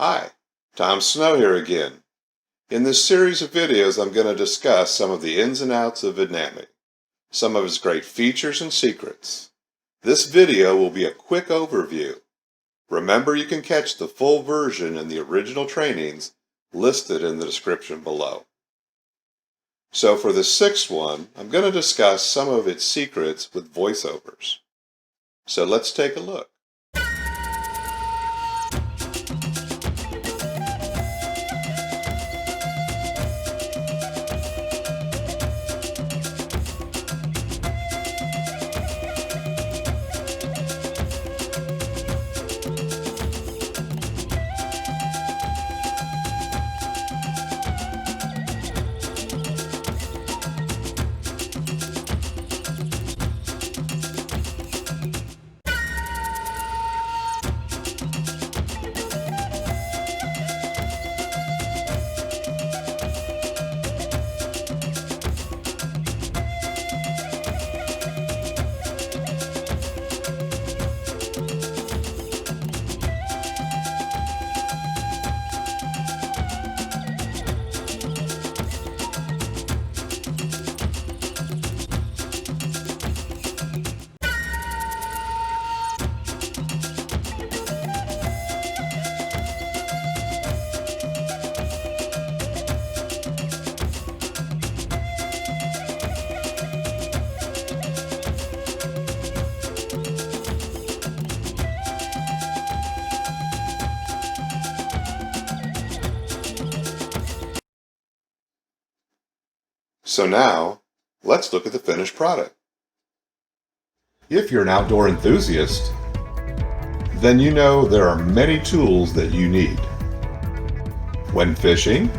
Hi, Tom Snow here again. In this series of videos, I'm going to discuss some of the ins and outs of Vidnami, some of its great features and secrets. This video will be a quick overview. Remember, you can catch the full version in the original trainings listed in the description below. So for the sixth one, I'm going to discuss some of its secrets with voiceovers. So let's take a look. So now, let's look at the finished product. If you're an outdoor enthusiast, then you know there are many tools that you need when fishing,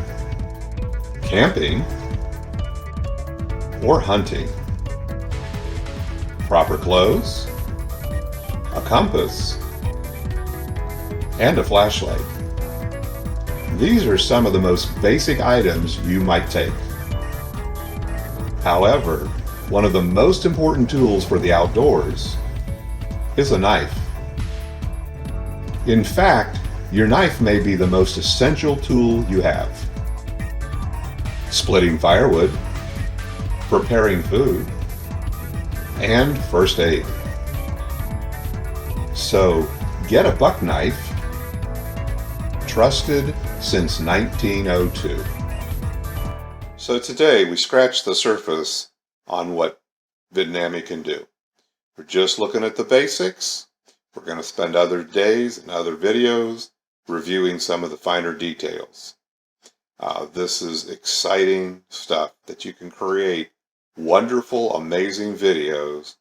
camping, or hunting. Proper clothes, a compass, and a flashlight. These are some of the most basic items you might take. However, one of the most important tools for the outdoors is a knife. In fact, your knife may be the most essential tool you have. Splitting firewood, preparing food, and first aid. So, get a buck knife, trusted since 1902. So today we scratched the surface on what Vidnami can do. We're just looking at the basics. We're going to spend other days and other videos reviewing some of the finer details. This is exciting stuff that you can create wonderful, amazing videos.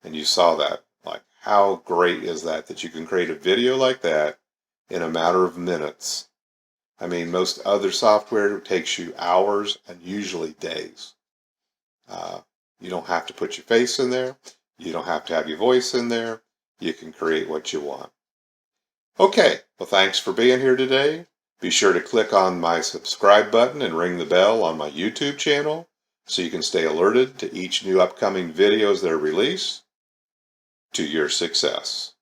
And you saw that. Like, how great is that you can create a video like that in a matter of minutes? I mean, most other software takes you hours and usually days. You don't have to put your face in there. You don't have to have your voice in there. You can create what you want. Okay, well, thanks for being here today. Be sure to click on my subscribe button and ring the bell on my YouTube channel so you can stay alerted to each new upcoming videos that are released. To your success.